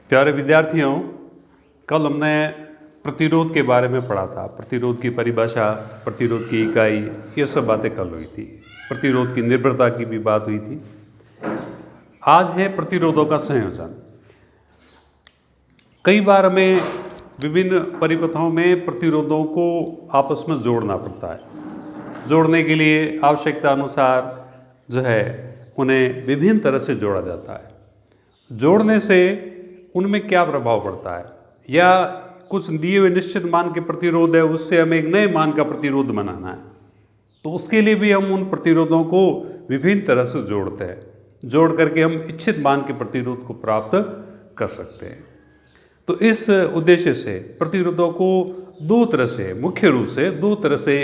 प्यारे विद्यार्थियों, कल हमने प्रतिरोध के बारे में पढ़ा था। प्रतिरोध की परिभाषा, प्रतिरोध की इकाई, ये सब बातें कल हुई थी। प्रतिरोध की निर्भरता की भी बात हुई थी। आज है प्रतिरोधों का संयोजन। कई बार हमें विभिन्न परिपथों में प्रतिरोधों को आपस में जोड़ना पड़ता है। जोड़ने के लिए आवश्यकता अनुसार जो है उन्हें विभिन्न तरह से जोड़ा जाता है। जोड़ने से उनमें क्या प्रभाव पड़ता है, या कुछ दिए हुए निश्चित मान के प्रतिरोध है, उससे हमें एक नए मान का प्रतिरोध बनाना है, तो उसके लिए भी हम उन प्रतिरोधों को विभिन्न तरह से जोड़ते हैं। जोड़ करके हम इच्छित मान के प्रतिरोध को प्राप्त कर सकते हैं। तो इस उद्देश्य से प्रतिरोधों को दो तरह से, मुख्य रूप से दो तरह से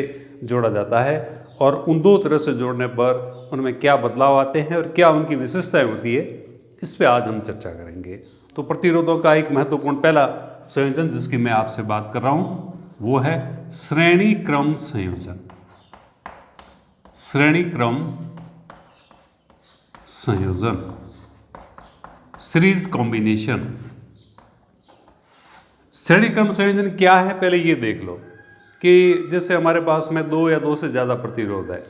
जोड़ा जाता है, और उन दो तरह से जोड़ने पर उनमें क्या बदलाव आते हैं और क्या उनकी विशेषताएं होती है, इस पर आज हम चर्चा करेंगे। तो प्रतिरोधों का एक महत्वपूर्ण पहला संयोजन जिसकी मैं आपसे बात कर रहा हूं वो है श्रेणी क्रम संयोजन। श्रेणी क्रम संयोजन, सीरीज कॉम्बिनेशन। श्रेणी क्रम संयोजन क्या है, पहले ये देख लो कि जैसे हमारे पास में दो या दो से ज़्यादा प्रतिरोध है,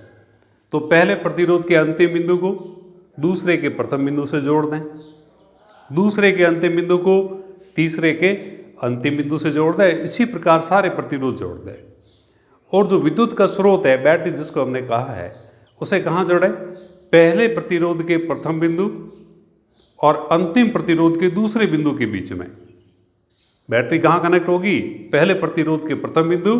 तो पहले प्रतिरोध के अंतिम बिंदु को दूसरे के प्रथम बिंदु से जोड़ दें, दूसरे के अंतिम बिंदु को तीसरे के अंतिम बिंदु से जोड़ दें। इसी प्रकार सारे प्रतिरोध जोड़ दें। और जो विद्युत का स्रोत है, बैटरी जिसको हमने कहा है, उसे कहाँ जोड़ें? पहले प्रतिरोध के प्रथम बिंदु और अंतिम प्रतिरोध के दूसरे बिंदु के बीच में बैटरी कहाँ कनेक्ट होगी? पहले प्रतिरोध के प्रथम बिंदु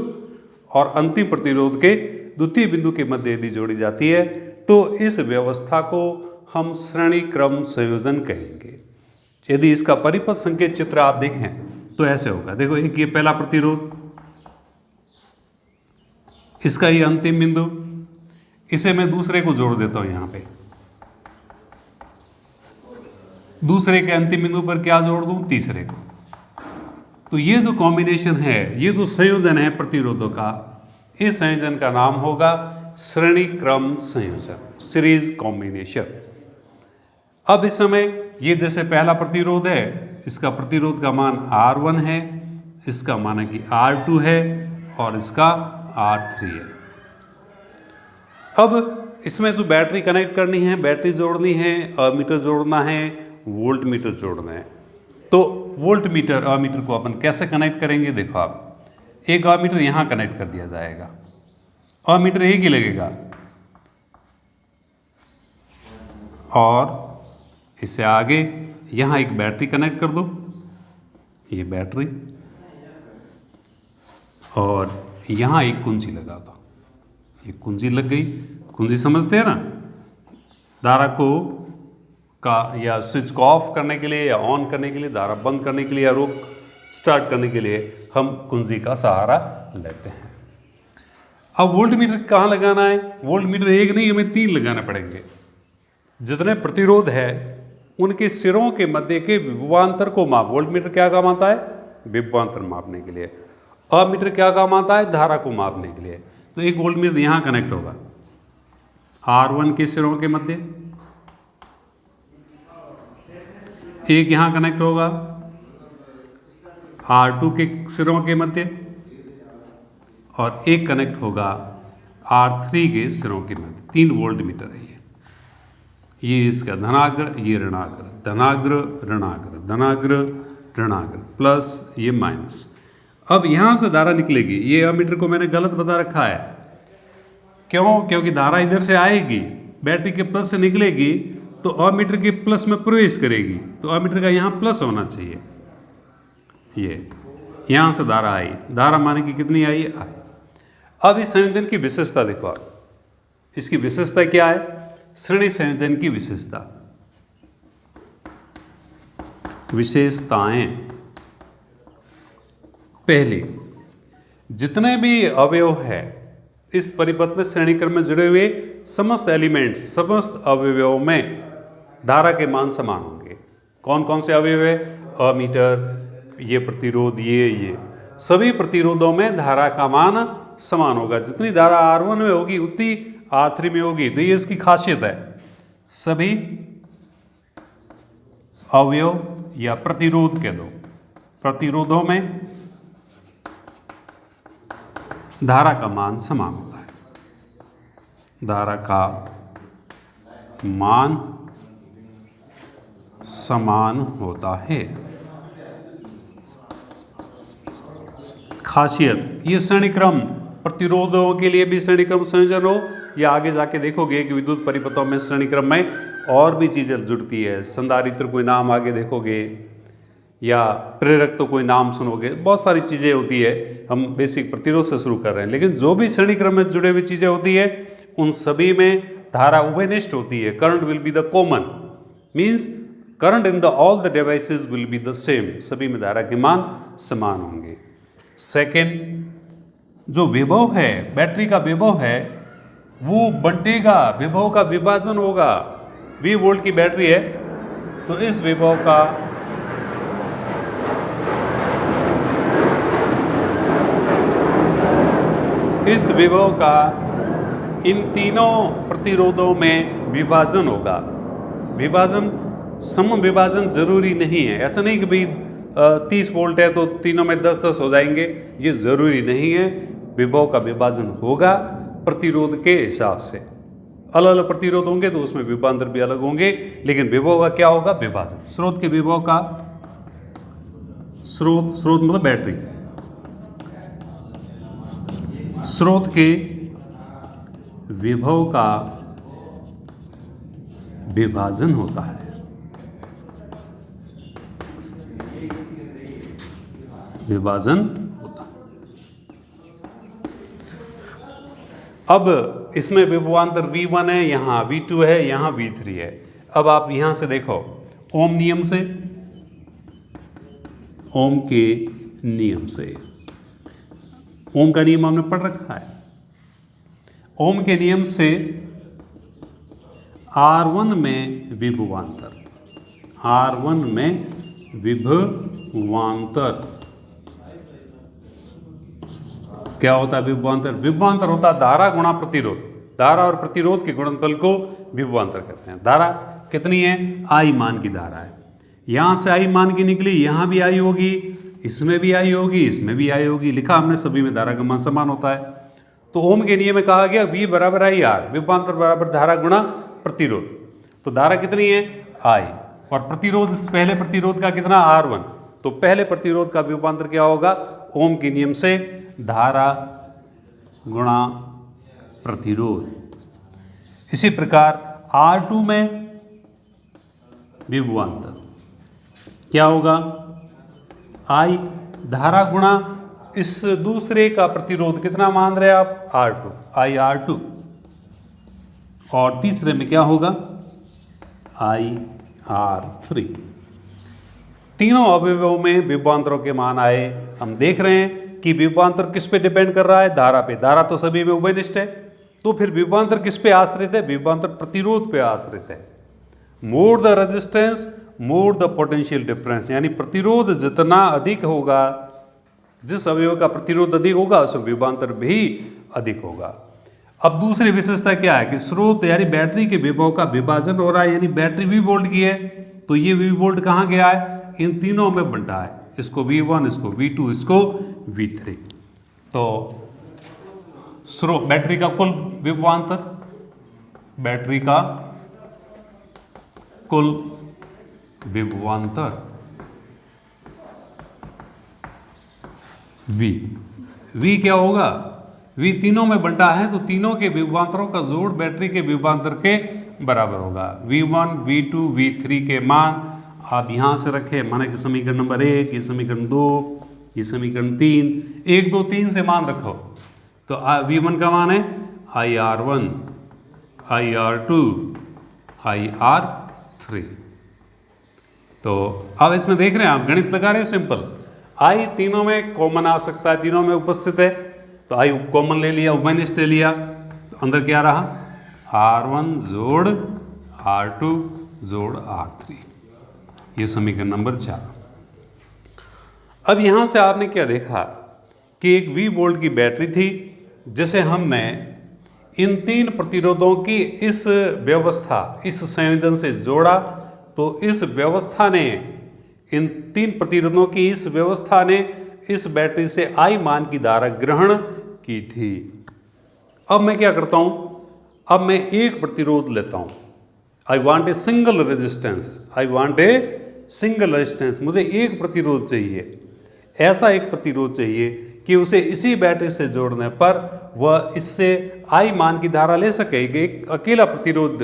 और अंतिम प्रतिरोध के द्वितीय बिंदु के मध्य यदि जोड़ी जाती है तो इस व्यवस्था को हम श्रेणी क्रम संयोजन कहेंगे। यदि इसका परिपथ संकेत चित्र आप देखें तो ऐसे होगा। देखो, एक ये पहला प्रतिरोध, इसका ये अंतिम बिंदु, इसे मैं दूसरे को जोड़ देता हूं। यहां पे दूसरे के अंतिम बिंदु पर क्या जोड़ दूं? तीसरे को। तो ये जो कॉम्बिनेशन है, ये जो संयोजन है प्रतिरोधों का, इस संयोजन का नाम होगा श्रेणी क्रम संयोजन, सीरीज कॉम्बिनेशन। अब इस समय ये जैसे पहला प्रतिरोध है, इसका प्रतिरोध का मान R1 है, इसका मान है कि R2 है और इसका R3 है। अब इसमें जो बैटरी कनेक्ट करनी है, बैटरी जोड़नी है, अमीटर जोड़ना है, वोल्ट मीटर जोड़ना है। तो वोल्ट मीटर, अमीटर को अपन कैसे कनेक्ट करेंगे? देखो, आप एक अमीटर यहाँ कनेक्ट कर दिया जाएगा, अमीटर एक ही लगेगा, और इससे आगे यहाँ एक बैटरी कनेक्ट कर दो, ये बैटरी, और यहाँ एक कुंजी लगा दो। ये कुंजी लग गई। कुंजी समझते हैं ना? धारा को या स्विच को ऑफ करने के लिए या ऑन करने के लिए, धारा बंद करने के लिए या रोक स्टार्ट करने के लिए हम कुंजी का सहारा लेते हैं। अब वोल्ट मीटर कहाँ लगाना है? वोल्ट मीटर एक नहीं, हमें 3 लगाने पड़ेंगे। जितने प्रतिरोध है उनके सिरों के मध्य के विभवांतर को माप। वोल्ट मीटर क्या काम आता है? विभवांतर मापने के लिए। अमीटर क्या काम आता है? धारा को मापने के लिए। तो एक वोल्ट मीटर यहाँ कनेक्ट होगा R1 के सिरों के मध्य, एक यहाँ कनेक्ट होगा R2 के सिरों के मध्य, और एक कनेक्ट होगा R3 के सिरों के मध्य। 3 वोल्ट मीटर है ये इसका धनाग्र, ये ऋणाग्र, धनाग्र ऋणाग्र, धनाग्र ऋणाग्र, प्लस ये माइनस। अब यहाँ से धारा निकलेगी। ये अमीटर को मैंने गलत बता रखा है। क्यों? क्योंकि धारा इधर से आएगी, बैटरी के प्लस से निकलेगी, तो अमीटर के प्लस में प्रवेश करेगी, तो अमीटर का यहाँ प्लस होना चाहिए। ये यहाँ से धारा आई, धारा माने की कितनी आई? आई। अब इस संयोजन की विशेषता देखो आप। इसकी विशेषता क्या है? श्रेणी संयोजन की विशेषता, विशेषताएं। पहली, जितने भी अवयव है इस परिपथ में श्रेणी क्रम में जुड़े हुए समस्त एलिमेंट्स, समस्त अवयवों में धारा के मान समान होंगे। कौन कौन से अवयव है? अमीटर, ये प्रतिरोध, ये सभी प्रतिरोधों में धारा का मान समान होगा। जितनी धारा R1 में होगी उतनी R3 में होगी। तो ये इसकी खासियत है। सभी अवयव या प्रतिरोध कह दो, प्रतिरोधों में धारा का मान समान होता है, धारा का मान समान होता है। खासियत, ये श्रेणी क्रम प्रतिरोधों के लिए भी श्रेणी क्रम संयोजन हो, या आगे जाके देखोगे कि विद्युत परिपथों में श्रेणी क्रम में और भी चीज़ें जुड़ती है। संधारित्र कोई नाम आगे देखोगे, या प्रेरक तो कोई नाम सुनोगे, बहुत सारी चीज़ें होती है। हम बेसिक प्रतिरोध से शुरू कर रहे हैं, लेकिन जो भी श्रेणी क्रम में जुड़े हुई चीज़ें होती है उन सभी में धारा उभयनिष्ठ होती है। Current will be the common, means current in the all the devices will be the same, सभी में धारा के मान समान होंगे। सेकेंड, जो विभव है, बैटरी का विभव है, वो बंटेगा, विभव का विभाजन होगा। 20 वोल्ट की बैटरी है तो इस विभव का इन तीनों प्रतिरोधों में विभाजन होगा। विभाजन, सम विभाजन जरूरी नहीं है। ऐसा नहीं कि भाई 30 वोल्ट है तो तीनों में 10-10 हो जाएंगे, ये जरूरी नहीं है। विभव का विभाजन होगा प्रतिरोध के हिसाब से। अलग अलग प्रतिरोध होंगे तो उसमें विभवांतर भी अलग होंगे, लेकिन विभव का क्या होगा? विभाजन। स्रोत के विभव का, स्रोत मतलब बैटरी, स्रोत के विभव का विभाजन होता है। विभाजन होता है। अब इसमें विभवांतर V1 है, यहां V2 है, यहां V3 है। अब आप यहां से देखो, ओम नियम से, ओम के नियम से, ओम का नियम हमने पढ़ रखा है। ओम के नियम से R1 में विभवांतर, R1 में विभवांतर क्या होता है? विभवांतर, विभवांतर होता है धारा गुणा प्रतिरोध। धारा और प्रतिरोध के गुणनफल को विभवांतर कहते हैं। धारा कितनी है? I मान की धारा है। यहां से I मान की निकली, यहां भी I होगी, इसमें भी I होगी, इसमें भी I होगी। लिखा हमने सभी में धारा का मान समान होता है। तो ओम के नियम में कहा गया V बराबर I R, विभवांतर बराबर धारा गुणा प्रतिरोध। तो धारा कितनी है? I, और प्रतिरोध, पहले प्रतिरोध का कितना? R1। तो पहले प्रतिरोध का विभवांतर क्या होगा? ओम के नियम से धारा गुणा प्रतिरोध। इसी प्रकार R2 में विभवांतर क्या होगा? I धारा गुणा इस दूसरे का प्रतिरोध, कितना मान रहे आप? R2, I R2। और तीसरे में क्या होगा? I R3। तीनों अवयवों में विभवांतरों के मान आए। हम देख रहे हैं कि विभवांतर किस पे डिपेंड कर रहा है? धारा पे। धारा तो सभी में उभयनिष्ठ है, तो फिर विभवांतर किस पे आश्रित है? विभवांतर प्रतिरोध पे आश्रित है। More the resistance more the potential difference, यानी प्रतिरोध जितना अधिक होगा, जिस अवयव का प्रतिरोध अधिक होगा उसमें विभवांतर भी अधिक होगा। अब दूसरी विशेषता क्या है कि स्रोत यानी बैटरी के विभव का विभाजन हो रहा है, यानी बैटरी V वोल्ट की है तो ये V वोल्ट कहाँ गया है? इन तीनों में बंटा है, इसको V1, इसको V2, इसको V3। तो स्रोत, बैटरी का कुल विभवांतर, बैटरी का कुल विभवांतर V क्या होगा? V तीनों में बंटा है तो तीनों के विभवांतरों का जोड़ बैटरी के विभवांतर के बराबर होगा। V1, V2, V3 के मान आप यहां से रखें, माने कि समीकरण नंबर 1, ये समीकरण 2, ये समीकरण 3, 1, 2, 3 से मान रखो। तो V1 का मान है IR1, IR2, IR3। तो अब इसमें देख रहे हैं आप, गणित लगा रहे हैं सिंपल। I तीनों में कॉमन आ सकता है, तीनों में उपस्थित है, तो I कॉमन ले लिया, उभयनिष्ठ ले लिया, तो अंदर क्या रहा? R1 जोड़ R2 जोड़ R3, ये समीकरण नंबर 4। अब यहां से आपने क्या देखा कि एक V वोल्ट की बैटरी थी, जिसे हमने इन तीन प्रतिरोधों की इस व्यवस्था, इस संयोजन से जोड़ा, तो इस व्यवस्था ने इन 3 प्रतिरोधों की इस व्यवस्था ने इस बैटरी से I मान की धारा ग्रहण की थी। अब मैं क्या करता हूं, अब मैं एक प्रतिरोध लेता हूं। I want a single resistance, I want a single resistance, मुझे एक प्रतिरोध चाहिए, ऐसा एक प्रतिरोध चाहिए कि उसे इसी बैटरी से जोड़ने पर वह इससे I मान की धारा ले सकेगी। एक अकेला प्रतिरोध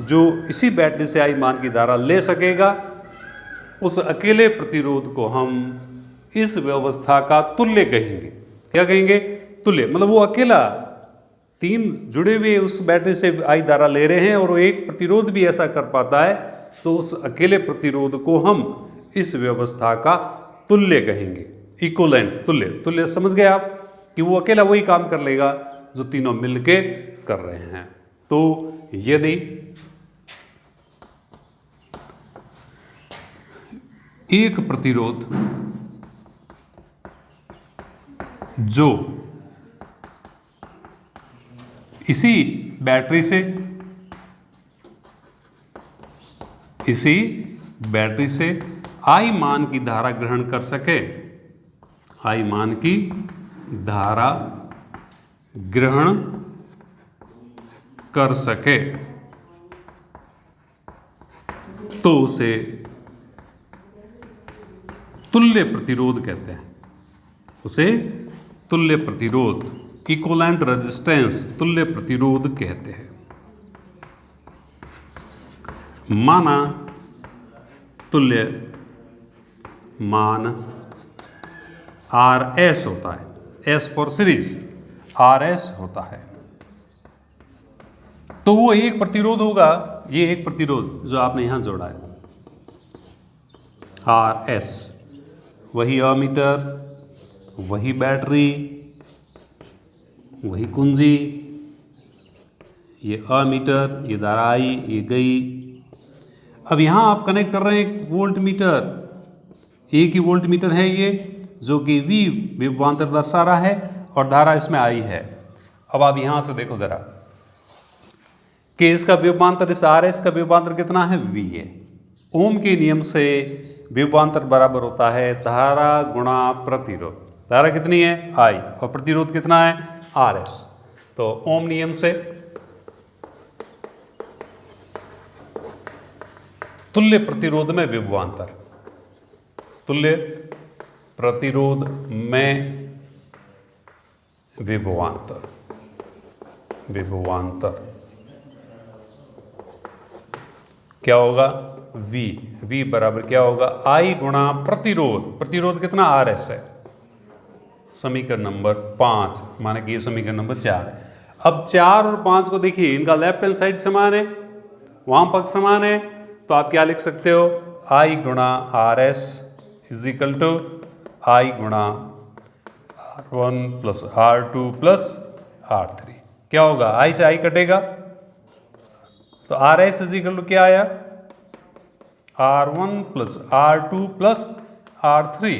जो इसी बैटरी से I मान की धारा ले सकेगा, उस अकेले प्रतिरोध को हम इस व्यवस्था का तुल्य कहेंगे। क्या कहेंगे? तुल्य। मतलब वो अकेला 3 जुड़े हुए उस बैटरी से I धारा ले रहे हैं और वो एक प्रतिरोध भी ऐसा कर पाता है, तो उस अकेले प्रतिरोध को हम इस व्यवस्था का तुल्य कहेंगे। इक्विवेलेंट, तुल्य। तुल्य समझ गए आप कि वो अकेला वही काम कर लेगा जो तीनों मिलके कर रहे हैं। तो यदि एक प्रतिरोध जो इसी बैटरी से I मान की धारा ग्रहण कर सके, I मान की धारा ग्रहण कर सके, तो उसे तुल्य प्रतिरोध कहते हैं। उसे तुल्य प्रतिरोध, इक्विवेलेंट रेजिस्टेंस, तुल्य प्रतिरोध कहते हैं। माना तुल्य मान RS होता है, S फॉर सीरीज, RS होता है, तो वो एक प्रतिरोध होगा, ये एक प्रतिरोध जो आपने यहां जोड़ा है RS, वही अमीटर, वही बैटरी, वही कुंजी, ये अमीटर, ये धारा आई, ये गई। अब यहां आप कनेक्ट कर रहे हैं एक वोल्ट मीटर, एक ही वोल्ट मीटर है ये, जो कि V विभवांतर दर्शा रहा है और धारा इसमें आई है। अब आप यहां से देखो जरा कि इसका विभवांतर, इस RS का विभवांतर कितना है? V है। ओम के नियम से विभवांतर बराबर होता है धारा गुणा प्रतिरोध। धारा कितनी है? I, और प्रतिरोध कितना है? RS। तो ओम नियम से तुल्य प्रतिरोध में विभवांतर, तुल्य प्रतिरोध में विभवांतर, विभवांतर क्या होगा? V बराबर क्या होगा? I गुणा प्रतिरोध। प्रतिरोध कितना? RS है। समीकरण नंबर 5, माने कि ये समीकरण नंबर 4 है। अब 4 और 5 को देखिए, इनका लेफ्ट हैंड साइड समान है, वहां पक्ष समान है, तो आप क्या लिख सकते हो? I गुणा RS is equal to I गुणा R1 plus R2 plus R3। क्या होगा? I से I कटेगा, तो RS इज इक्वल टू क्या आया? R1 plus R2 plus R3।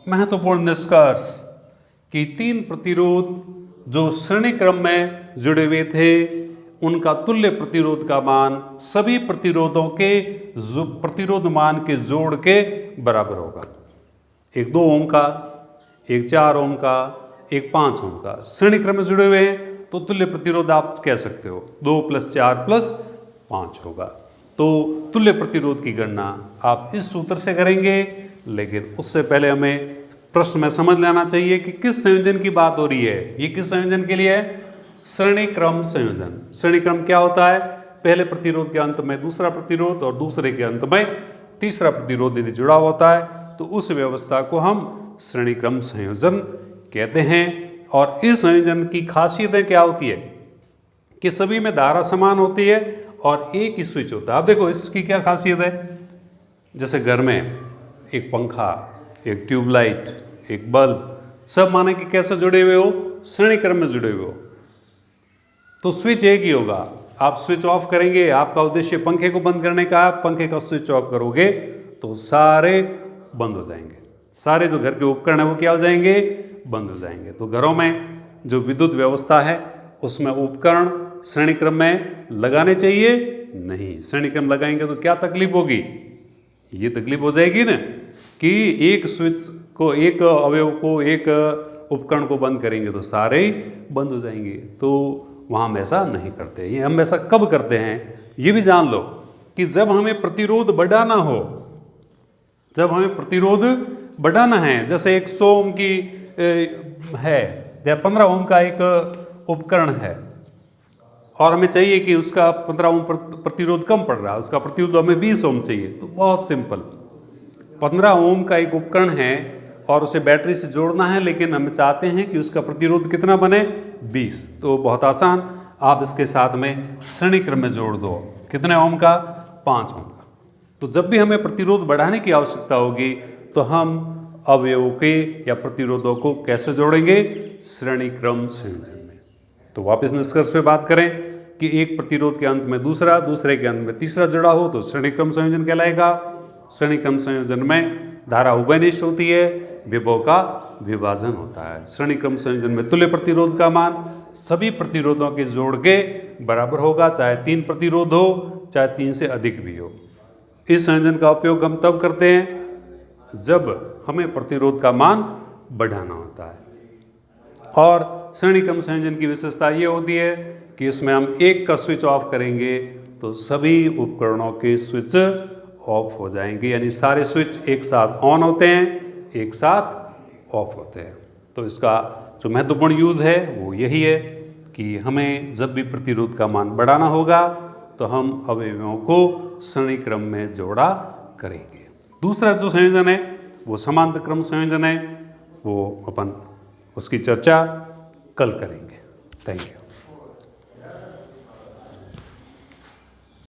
महत्वपूर्ण निष्कर्ष कि 3 प्रतिरोध जो श्रेणी क्रम में जुड़े हुए थे, उनका तुल्य प्रतिरोध का मान सभी प्रतिरोधों के प्रतिरोध मान के जोड़ के बराबर होगा। एक 2 ओम का, एक 4 ओम का, एक 5 ओम का, श्रेणी क्रम में जुड़े हुए हैं, तो तुल्य प्रतिरोध आप कह सकते हो 2 + 4 + 5 होगा। तो तुल्य प्रतिरोध की गणना आप इस सूत्र से करेंगे, लेकिन उससे पहले हमें प्रश्न में समझ लेना चाहिए कि किस संयोजन की बात हो रही है। ये किस संयोजन के लिए है? श्रेणी क्रम संयोजन। श्रेणी क्रम क्या होता है? पहले प्रतिरोध के अंत में दूसरा प्रतिरोध और दूसरे के अंत में तीसरा प्रतिरोध यदि जुड़ा होता है, तो उस व्यवस्था को हम श्रेणी क्रम संयोजन कहते हैं। और इस संयोजन की खासियतें क्या होती है कि सभी में धारा समान होती है और एक ही स्विच होता है। अब देखो इसकी क्या खासियत है, जैसे घर में एक पंखा, एक ट्यूबलाइट, एक बल्ब, सब माने कि कैसे जुड़े हुए हो? श्रेणी क्रम में जुड़े हुए हो, तो स्विच एक ही होगा। आप स्विच ऑफ करेंगे, आपका उद्देश्य पंखे को बंद करने का, पंखे का स्विच ऑफ करोगे तो सारे बंद हो जाएंगे, सारे जो घर के उपकरण है वो क्या हो जाएंगे? बंद हो जाएंगे। तो घरों में जो विद्युत व्यवस्था है उसमें उपकरण श्रेणी क्रम में लगाने चाहिए? नहीं। श्रेणी क्रम लगाएंगे तो क्या तकलीफ होगी? ये तकलीफ हो जाएगी ना कि एक स्विच को, एक अवयव को, एक उपकरण को बंद करेंगे तो सारे ही बंद हो जाएंगे। तो वहाँ हम ऐसा नहीं करते। ये हम ऐसा कब करते हैं ये भी जान लो कि जब हमें प्रतिरोध बढ़ाना हो, जब हमें प्रतिरोध बढ़ाना है, जैसे 100 ओम की है या 15 ओम का एक उपकरण है और हमें चाहिए कि उसका 15 ओम प्रतिरोध कम पड़ रहा है, उसका प्रतिरोध हमें 20 ओम चाहिए। तो बहुत सिंपल, 15 ओम का एक उपकरण है और उसे बैटरी से जोड़ना है, लेकिन हम चाहते हैं कि उसका प्रतिरोध कितना बने, 20। तो बहुत आसान, आप इसके साथ में श्रेणी क्रम में जोड़ दो। कितने ओम का, 5 ओम का। तो जब भी हमें प्रतिरोध बढ़ाने की आवश्यकता होगी तो हम अवयवों के या प्रतिरोधों को कैसे जोड़ेंगे, श्रेणी क्रम संयोजन में। तो वापस निष्कर्ष पे बात करें कि एक प्रतिरोध के अंत में दूसरा, दूसरे के अंत में तीसरा जुड़ा हो तो श्रेणी क्रम संयोजन कहलाएगा। श्रेणी क्रम संयोजन में धारा उभयनिष्ठ होती है, विभव का विभाजन होता है। श्रेणी क्रम संयोजन में तुल्य प्रतिरोध का मान सभी प्रतिरोधों के जोड़ के बराबर होगा, चाहे 3 प्रतिरोध हो, चाहे 3 से अधिक भी हो। इस संयोजन का उपयोग हम तब करते हैं जब हमें प्रतिरोध का मान बढ़ाना होता है। और श्रेणी क्रम संयोजन की विशेषता ये होती है कि इसमें हम एक का स्विच ऑफ करेंगे तो सभी उपकरणों के स्विच ऑफ हो जाएंगे, यानी सारे स्विच एक साथ ऑन होते हैं, एक साथ ऑफ होते हैं। तो इसका जो महत्वपूर्ण यूज़ है वो यही है कि हमें जब भी प्रतिरोध का मान बढ़ाना होगा तो हम अवयवों को श्रेणी क्रम में जोड़ा करेंगे। दूसरा जो संयोजन है वो समांतर क्रम संयोजन है, वो अपन उसकी चर्चा कल करेंगे। Thank you.